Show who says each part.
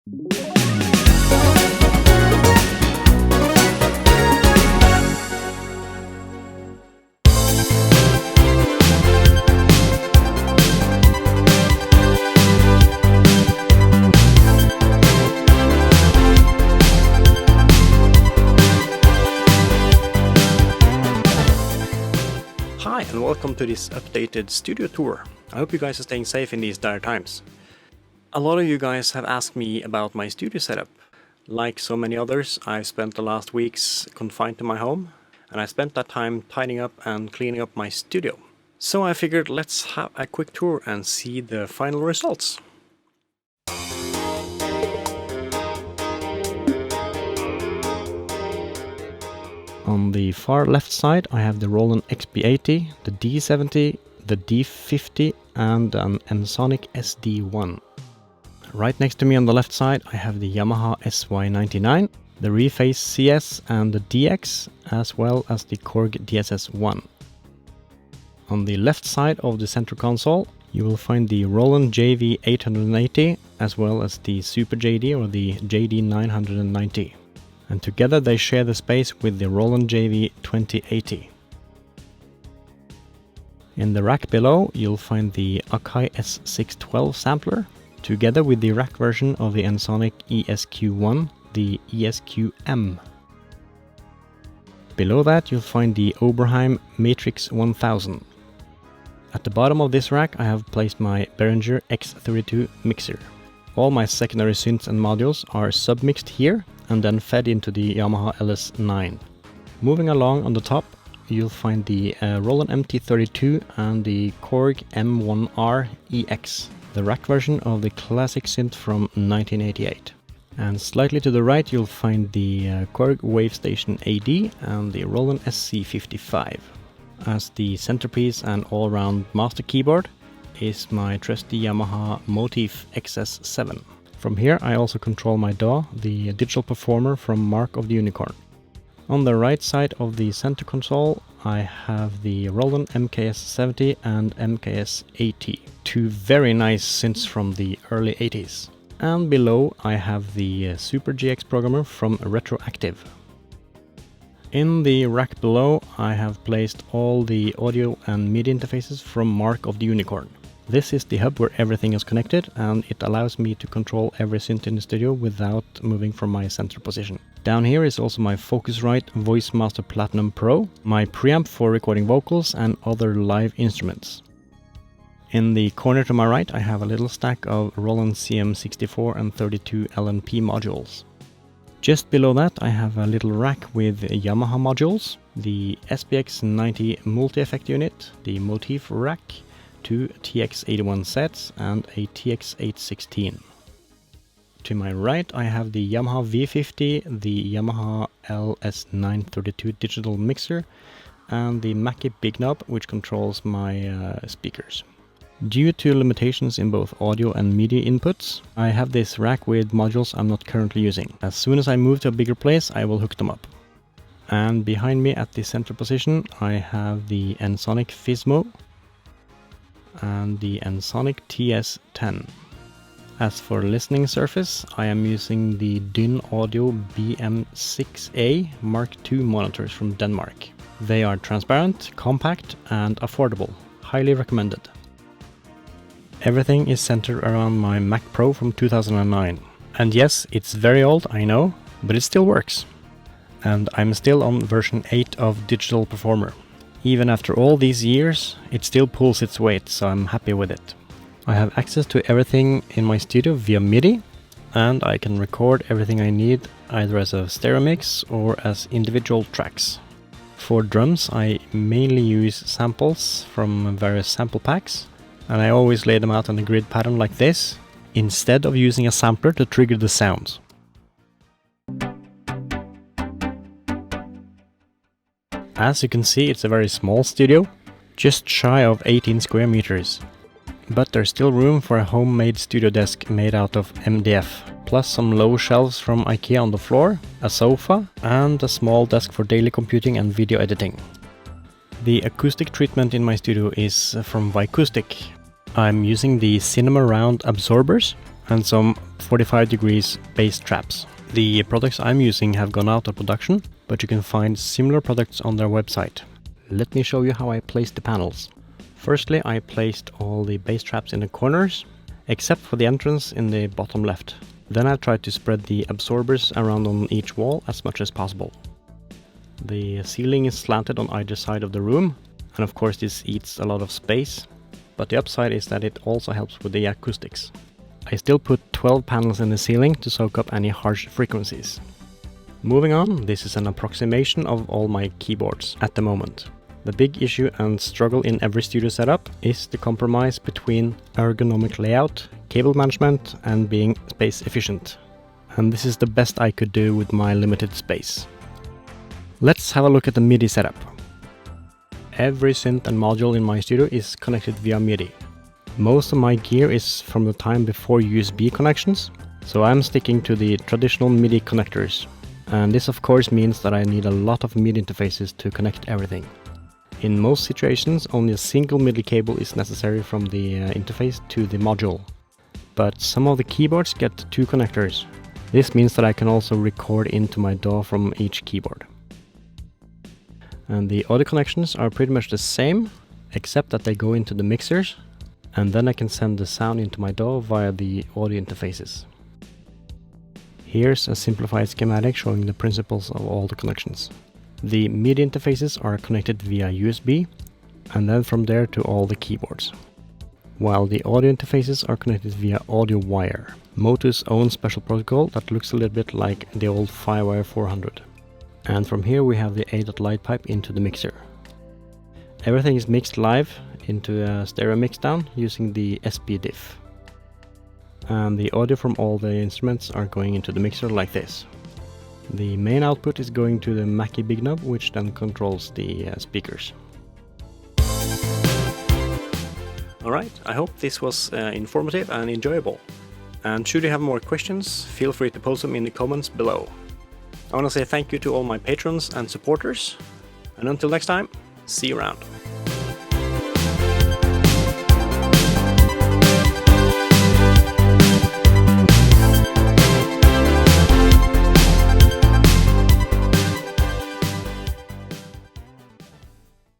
Speaker 1: Hi and welcome to this updated studio tour. I hope you guys are staying safe in these dire times. A lot of you guys have asked me about my studio setup. Like so many others, I've spent the last weeks confined to my home, and I spent that time tidying up and cleaning up my studio. So I figured let's have a quick tour and see the final results. On the far left side I have the Roland XP80, the D70, the D50 and an Ensoniq SD1. Right next to me on the left side I have the Yamaha SY99, the Reface CS and the DX, as well as the Korg DSS1. On the left side of the center console you will find the Roland JV880 as well as the Super JD or the JD990. And together they share the space with the Roland JV2080. In the rack below you'll find the Akai S612 sampler, together with the rack version of the Ensoniq ESQ1, the ESQ-M. Below that you'll find the Oberheim Matrix 1000. At the bottom of this rack I have placed my Behringer X32 mixer. All my secondary synths and modules are submixed here and then fed into the Yamaha LS9. Moving along on the top you'll find the Roland MT32 and the Korg M1R EX, the rack version of the classic synth from 1988. And slightly to the right you'll find the Korg Wavestation AD and the Roland SC55. As the centerpiece and all-round master keyboard is my trusty Yamaha Motif XS7. From here I also control my DAW, the Digital Performer from Mark of the Unicorn. On the right side of the center console I have the Roland MKS70 and MKS80, two very nice synths from the early 80s. And below I have the Super GX programmer from Retroactive. In the rack below I have placed all the audio and MIDI interfaces from Mark of the Unicorn. This is the hub where everything is connected and it allows me to control every synth in the studio without moving from my center position. Down here is also my Focusrite Voice Master Platinum Pro, my preamp for recording vocals and other live instruments. In the corner to my right I have a little stack of Roland CM64 and 32 LNP modules. Just below that I have a little rack with Yamaha modules, the SPX90 multi-effect unit, the Motif rack, two TX81 sets and a TX816. To my right I have the Yamaha V50, the Yamaha LS932 digital mixer and the Mackie Big Knob which controls my speakers. Due to limitations in both audio and MIDI inputs, I have this rack with modules I'm not currently using. As soon as I move to a bigger place I will hook them up. And behind me at the center position I have the Ensoniq Fismo and the Ensoniq TS10. As for listening surface, I am using the Dyn Audio BM6A Mark II monitors from Denmark. They are transparent, compact and affordable. Highly recommended. Everything is centered around my Mac Pro from 2009. And yes, it's very old, I know, but it still works. And I'm still on version 8 of Digital Performer. Even after all these years, it still pulls its weight, so I'm happy with it. I have access to everything in my studio via MIDI, and I can record everything I need either as a stereo mix or as individual tracks. For drums, I mainly use samples from various sample packs, and I always lay them out on a grid pattern like this, instead of using a sampler to trigger the sounds. As you can see, it's a very small studio, just shy of 18 square meters. But there's still room for a homemade studio desk made out of MDF, plus some low shelves from IKEA on the floor, a sofa, and a small desk for daily computing and video editing. The acoustic treatment in my studio is from Vicoustic. I'm using the Cinema Round absorbers, and some 45 degrees bass traps. The products I'm using have gone out of production, but you can find similar products on their website. Let me show you how I placed the panels. Firstly, I placed all the bass traps in the corners, except for the entrance in the bottom left. Then I tried to spread the absorbers around on each wall as much as possible. The ceiling is slanted on either side of the room, and of course this eats a lot of space, but the upside is that it also helps with the acoustics. I still put 12 panels in the ceiling to soak up any harsh frequencies. Moving on, this is an approximation of all my keyboards at the moment. The big issue and struggle in every studio setup is the compromise between ergonomic layout, cable management, and being space efficient. And this is the best I could do with my limited space. Let's have a look at the MIDI setup. Every synth and module in my studio is connected via MIDI. Most of my gear is from the time before USB connections, so I'm sticking to the traditional MIDI connectors. And this of course means that I need a lot of MIDI interfaces to connect everything. In most situations, only a single MIDI cable is necessary from the interface to the module. But some of the keyboards get 2 connectors. This means that I can also record into my DAW from each keyboard. And the audio connections are pretty much the same, except that they go into the mixers, and then I can send the sound into my DAW via the audio interfaces. Here's a simplified schematic showing the principles of all the connections. The MIDI interfaces are connected via USB, and then from there to all the keyboards. While the audio interfaces are connected via audio wire, Motu's own special protocol that looks a little bit like the old 5-wire 400. And from here we have the A.light pipe into the mixer. Everything is mixed live into a stereo mixdown using the SP diff. And the audio from all the instruments are going into the mixer like this. The main output is going to the Mackie Big Knob, which then controls the speakers. Alright, I hope this was informative and enjoyable. And should you have more questions, feel free to post them in the comments below. I want to say thank you to all my patrons and supporters. And until next time, see you around.